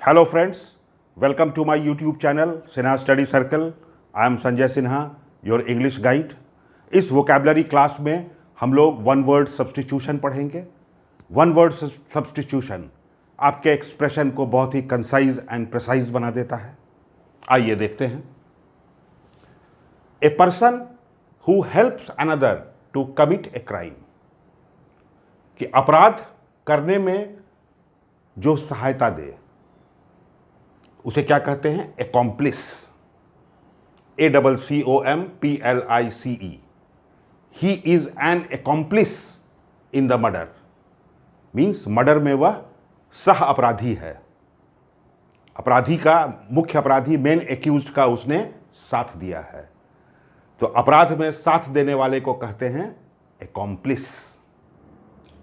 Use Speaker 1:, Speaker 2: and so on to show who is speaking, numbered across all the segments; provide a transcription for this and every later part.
Speaker 1: Hello friends, welcome to my YouTube channel Sinha Study Circle. I am Sanjay Sinha, your English guide. इस vocabulary class में हम लोग one word substitution पढ़ेंगे. One word substitution आपके expression को बहुत ही concise and precise बना देता है. आइए देखते हैं. A person who helps another to commit a crime, कि अपराध करने में जो सहायता दे उसे क्या कहते हैं? Accomplice. ACCOMPLICE. He is an accomplice in the murder. Means murder में वह सह अपराधी है. अपराधी का, मुख्य अपराधी मेन एक्यूज्ड का उसने साथ दिया है. तो अपराध में साथ देने वाले को कहते हैं एकॉम्प्लिस.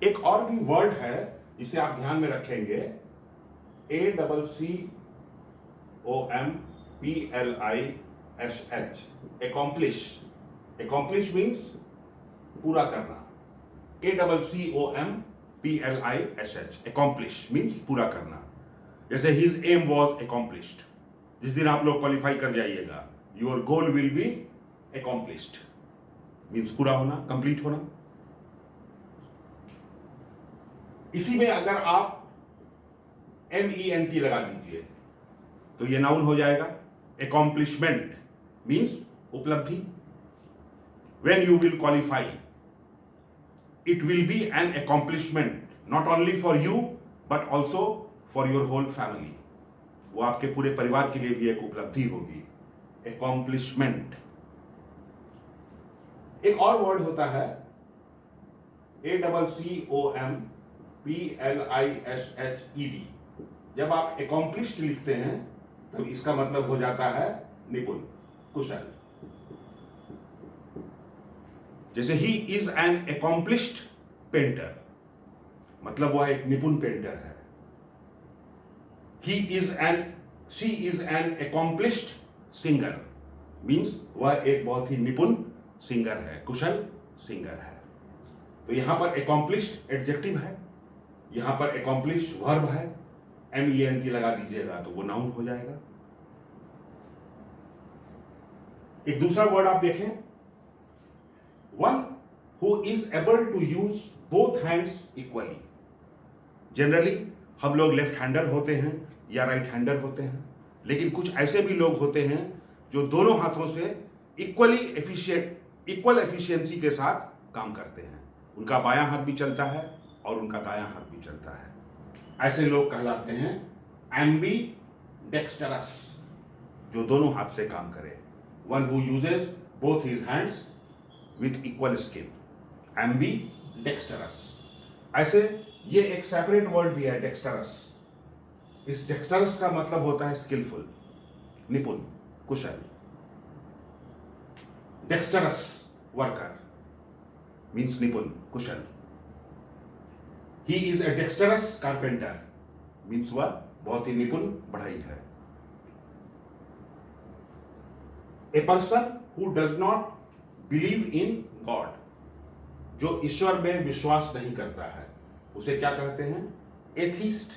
Speaker 1: एक और भी वर्ड है जिसे आप ध्यान में रखेंगे. ACCOMPLISH. accomplish. accomplish means पूरा करना. ACCOMPLISH. accomplish means पूरा करना. जैसे his aim was accomplished. जिस दिन आप लोग क्वालिफाई कर जाइएगा, your goal will be accomplished. means पूरा होना, कंप्लीट होना. इसी में अगर आप MENT लगा दीजिए तो ये नाउन हो जाएगा. accomplishment means उपलब्धि. when you will qualify, it will be an accomplishment not only for you but also for your whole family. वो आपके पूरे परिवार के लिए भी एक उपलब्धि होगी. accomplishment. एक और वर्ड होता है ACCOMPLISHED. जब आप accomplished लिखते हैं तो इसका मतलब हो जाता है निपुण, कुशल. जैसे ही इज एन accomplished पेंटर, मतलब वह एक निपुण पेंटर है. She is an accomplished singer, means वह एक बहुत ही निपुण सिंगर है, कुशल सिंगर है. तो यहां पर accomplished एडजेक्टिव है, यहां पर accomplished वर्ब है. MENT लगा दीजिएगा तो वो नाउन हो जाएगा. एक दूसरा वर्ड आप देखें, one who is able to use both hands equally. Generally हम लोग लेफ्ट हैंडर होते हैं या राइट हैंडर होते हैं, लेकिन कुछ ऐसे भी लोग होते हैं जो दोनों हाथों से इक्वल एफिशिएंसी के साथ काम करते हैं. उनका बायां हाथ भी चलता है और उनका दायां हाथ भी चलता है. ऐसे लोग कहलाते हैं एम्बीडेक्स्टरस, जो दोनों हाथ से काम करे. One who uses both his hands with equal skill, ambidextrous. ऐसे ये एक सेपरेट वर्ड भी है, डेक्स्टरस. इस डेक्स्टरस का मतलब होता है स्किलफुल, निपुण, कुशल. डेक्स्टरस वर्कर मीन्स निपुण, कुशल. He is a dexterous carpenter, means वह बहुत ही निपुण बढ़ई है. A person who does not believe in God, जो ईश्वर में विश्वास नहीं करता है, उसे क्या कहते हैं? एथीस्ट.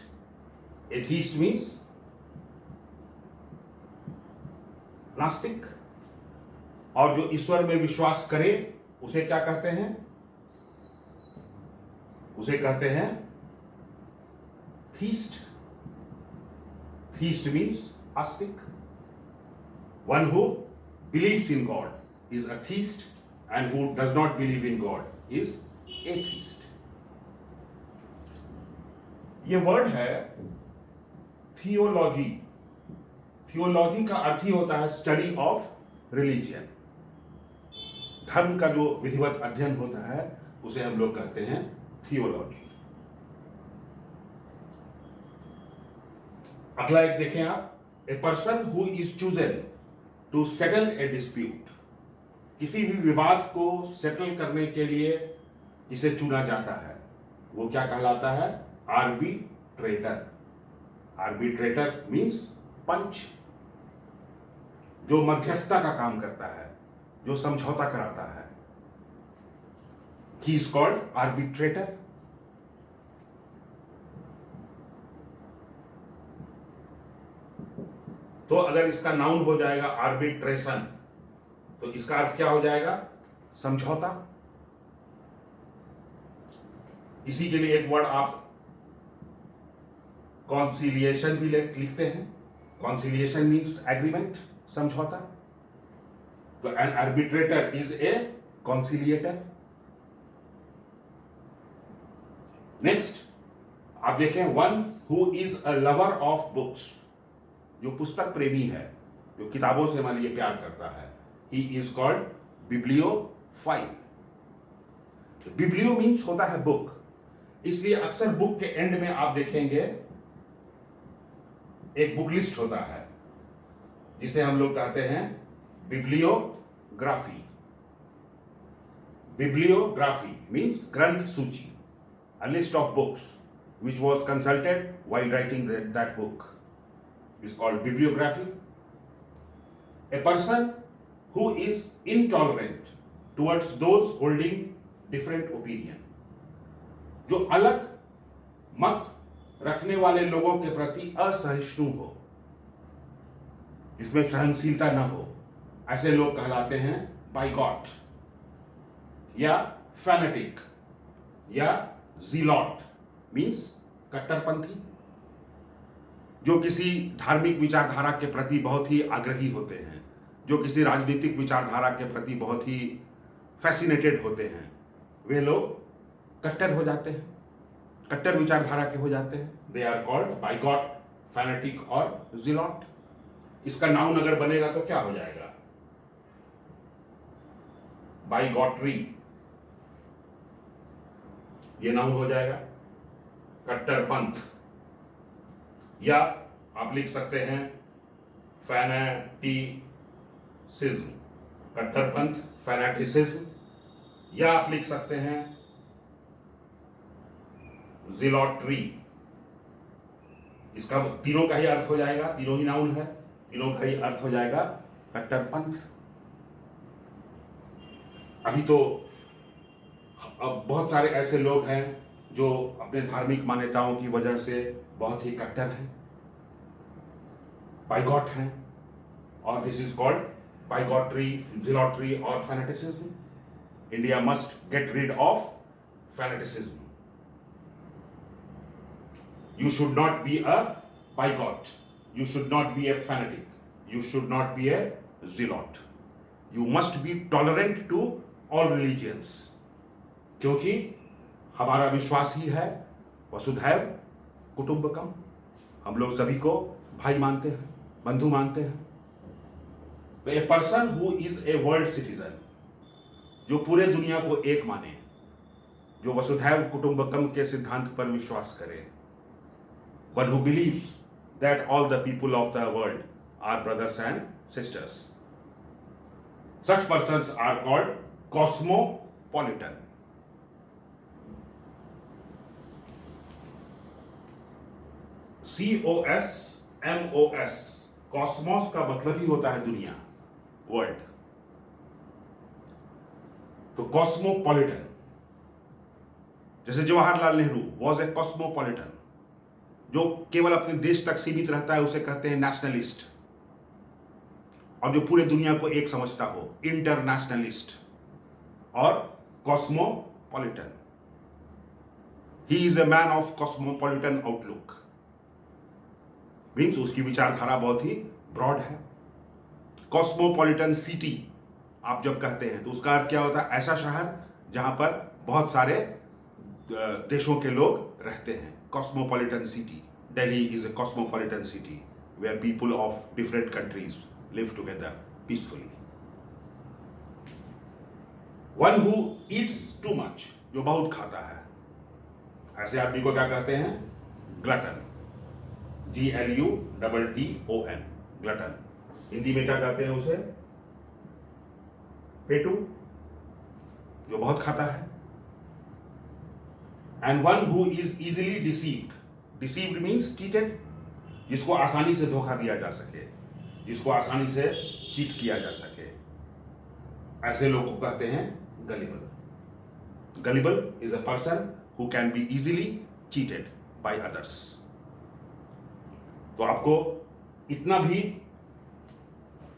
Speaker 1: एथीस्ट मीन्स नास्तिक. और जो ईश्वर में विश्वास करे उसे क्या कहते हैं? उसे कहते हैं theist. Theist means Astik. One who believes in God is a theist and who does not believe in God is atheist. ये वर्ड है थियोलॉजी. थियोलॉजी का अर्थ ही होता है स्टडी ऑफ रिलीजियन. धर्म का जो विधिवत अध्ययन होता है उसे हम लोग कहते हैं थियोलॉजी. अगला एक देखें आप, a person who is chosen to settle a dispute. किसी भी विवाद को सेटल करने के लिए जिसे चुना जाता है वो क्या कहलाता है? आर्बिट्रेटर. आर्बिट्रेटर मीन्स पंच, जो मध्यस्थता का काम करता है, जो समझौता कराता है. ही इज कॉल्ड आर्बिट्रेटर. तो अगर इसका नाउन हो जाएगा आर्बिट्रेशन, तो इसका अर्थ क्या हो जाएगा? समझौता। इसी के लिए एक वर्ड आप कॉन्सिलिएशन भी लिखते हैं। कॉन्सिलिएशन मीन्स एग्रीमेंट, समझौता। तो an arbitrator is a conciliator. Next आप देखें, one who is a lover of books, जो पुस्तक प्रेमी है, जो किताबों से मान लीजिए प्यार करता है, ही is called bibliophile. Biblio means होता है बुक, इसलिए अक्सर बुक के एंड में आप देखेंगे एक बुक लिस्ट होता है, जिसे हम लोग कहते हैं बिब्लियोग्राफी। बिब्लियोग्राफी मीन्स ग्रंथ सूची, a list of books which was consulted while writing that book is called bibliography. A person who is intolerant towards those holding different opinion, जो अलग मत रखने वाले लोगों के प्रति असहिष्णु हो, जिसमें सहनशीलता न हो, ऐसे लोग कहलाते हैं बाइगॉट या फैनेटिक या जीलॉट, मीन्स कट्टरपंथी, जो किसी धार्मिक विचारधारा के प्रति बहुत ही आग्रही होते हैं, जो किसी राजनीतिक विचारधारा के प्रति बहुत ही फैसिनेटेड होते हैं, वे लोग कट्टर हो जाते हैं, कट्टर विचारधारा के हो जाते हैं। दे आर कॉल्ड बाइगॉट, फैनेटिक और जीलॉट। इसका नाउन अगर बनेगा तो क्या हो जाएगा? बाइगॉटरी, ये नाउन हो जाएगा। कट्टरपंथ, या आप लिख सकते हैं फैनेटिसिज्म, कट्टरपंथ, फैनेटिसिज्म, या आप लिख सकते हैं जिलॉट्री। इसका तीनों का ही अर्थ हो जाएगा, तीनों ही नाउन है, तीनों का ही अर्थ हो जाएगा कट्टरपंथ। अभी तो अब बहुत सारे ऐसे लोग हैं जो अपने धार्मिक मान्यताओं की वजह से बहुत ही कट्टर हैं, बाइगॉट हैं, और this is called bigotry, zealotry और fanaticism. India must get rid of fanaticism. You should not be a bigot. You should not be a fanatic. You should not be a zealot. You must be tolerant to all religions. क्योंकि हमारा विश्वास ही है वसुधैव कुटुंबकम, हम लोग सभी को भाई मानते हैं, बंधु मानते हैं। तो ए person who is a world citizen, जो पूरे दुनिया को एक माने, जो वसुधैव कुटुंबकम के सिद्धांत पर विश्वास करे, but who believes that all the people of the world are brothers and sisters. Such persons are called cosmopolitan. COSMOS, Cosmos का मतलब ही होता है दुनिया, वर्ल्ड। तो कॉस्मोपॉलिटन, जैसे Jawaharlal Nehru was a cosmopolitan, जो केवल अपने देश तक सीमित रहता है उसे कहते हैं नेशनलिस्ट, और जो पूरे दुनिया को एक समझता हो इंटरनेशनलिस्ट। और cosmopolitan, he is a man of cosmopolitan outlook, means उसकी विचारधारा बहुत ही ब्रॉड है। कॉस्मोपॉलिटन सिटी आप जब कहते हैं तो उसका अर्थ क्या होता है? ऐसा शहर जहां पर बहुत सारे देशों के लोग रहते हैं। Cosmopolitan city. Delhi is a cosmopolitan city where people of different countries live together peacefully. One who eats too much, जो बहुत खाता है, ऐसे आदमी को क्या कहते हैं? Glutton, GLUTTON, glutton. हिंदी में क्या कहते हैं उसे? पेटू, जो बहुत खाता है। And one who is easily deceived. Deceived means cheated, जिसको आसानी से धोखा दिया जा सके, जिसको आसानी से चीट किया जा सके, ऐसे लोग को कहते हैं gullible. Gullible is a person who can be easily cheated by others. तो आपको इतना भी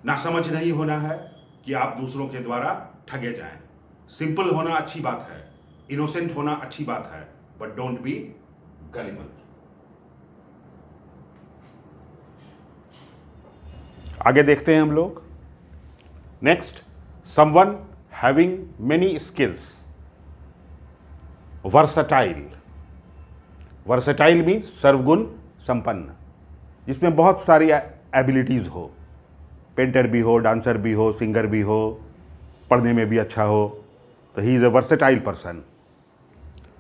Speaker 1: नासमझ नहीं होना है कि आप दूसरों के द्वारा ठगे जाएं। सिंपल होना अच्छी बात है, इनोसेंट होना अच्छी बात है, बट डोंट बी गलिबल। आगे देखते हैं हम लोग। Next, someone having many skills. Versatile. Versatile means सर्वगुण संपन्न, जिसमें बहुत सारी एबिलिटीज हो। पेंटर भी हो, डांसर भी हो, सिंगर भी हो, पढ़ने में भी अच्छा हो, तो he is a versatile person.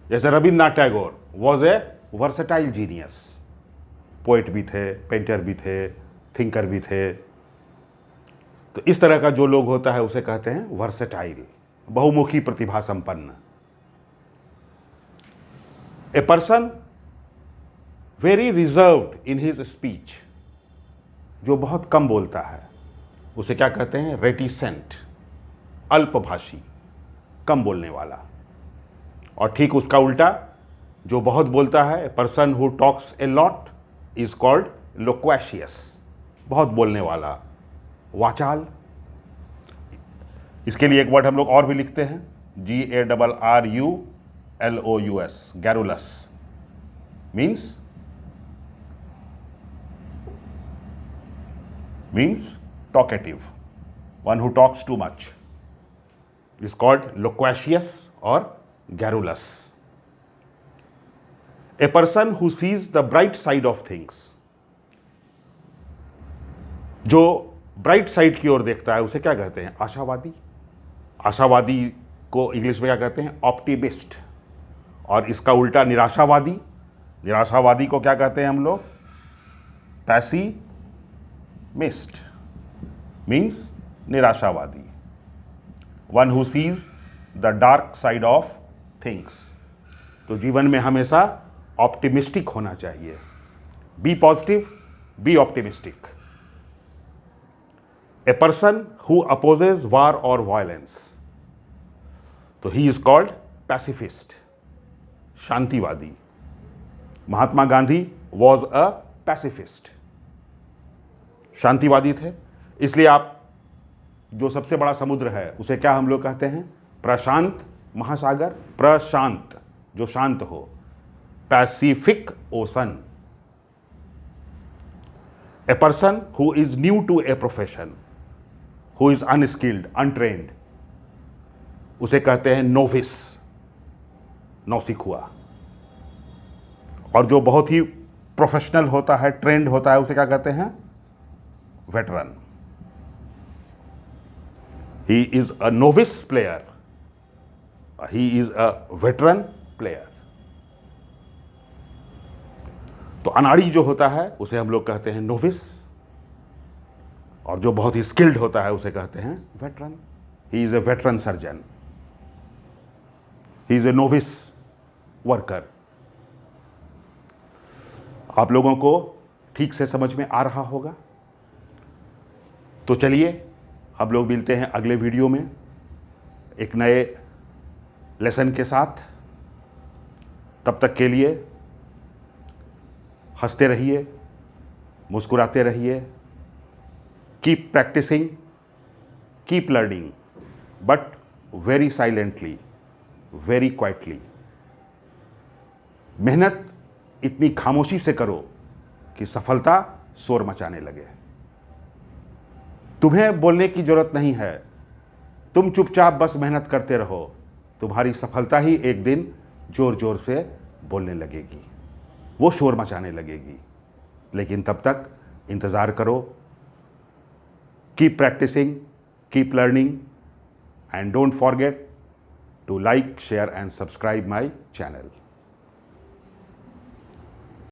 Speaker 1: जैसे Rabindranath Tagore was a versatile genius. Poet भी थे, पेंटर भी थे, थिंकर भी थे। तो इस तरह का जो लोग होता है उसे कहते हैं वर्सेटाइल, बहुमुखी प्रतिभा संपन्न। A person very reserved in his speech, जो बहुत कम बोलता है उसे क्या कहते हैं? रेटिसेंट, अल्पभाषी, कम बोलने वाला। और ठीक उसका उल्टा, जो बहुत बोलता है, a person who talks a lot is called loquacious, बहुत बोलने वाला, वाचाल। इसके लिए एक वर्ड हम लोग और भी लिखते हैं, GARRULOUS, garrulous, means talkative, one who talks too much is called loquacious or garrulous. A person who sees the bright side of things, जो ब्राइट साइड की ओर देखता है उसे क्या कहते हैं? आशावादी। आशावादी को इंग्लिश में क्या कहते हैं? ऑप्टिमिस्ट। और इसका उल्टा निराशावादी। निराशावादी को क्या कहते हैं हम लोग? पैसिमिस्ट, मीन्स निराशावादी, one who sees the dark side of things. तो जीवन में हमेशा ऑप्टिमिस्टिक होना चाहिए। Be positive, be optimistic. A person who opposes war और वायलेंस, तो ही इज कॉल्ड पैसिफिस्ट, शांतिवादी। Mahatma Gandhi was a pacifist, शांतिवादी थे। इसलिए आप जो सबसे बड़ा समुद्र है उसे क्या हम लोग कहते हैं? प्रशांत महासागर। प्रशांत, जो शांत हो, Pacific Ocean. A person who is new to a profession, who is unskilled, untrained, उसे कहते हैं नोविस, नौसिखुआ। और जो बहुत ही प्रोफेशनल होता है, ट्रेंड होता है, उसे क्या कहते हैं? Veteran. He is a novice player, he is a veteran player. तो अनाड़ी जो होता है उसे हम लोग कहते हैं नोविस, और जो बहुत ही स्किल्ड होता है उसे कहते हैं veteran. He is A veteran surgeon, he is A novice worker. आप लोगों को ठीक से समझ में आ रहा होगा। तो चलिए हम लोग मिलते हैं अगले वीडियो में एक नए लेसन के साथ। तब तक के लिए हंसते रहिए, मुस्कुराते रहिए। Keep practising, keep learning, but very silently, very quietly. मेहनत इतनी खामोशी से करो कि सफलता शोर मचाने लगे। तुम्हें बोलने की जरूरत नहीं है, तुम चुपचाप बस मेहनत करते रहो। तुम्हारी सफलता ही एक दिन जोर जोर से बोलने लगेगी, वो शोर मचाने लगेगी। लेकिन तब तक इंतज़ार करो। Keep practising, keep learning, and don't forget to like, share and subscribe my channel.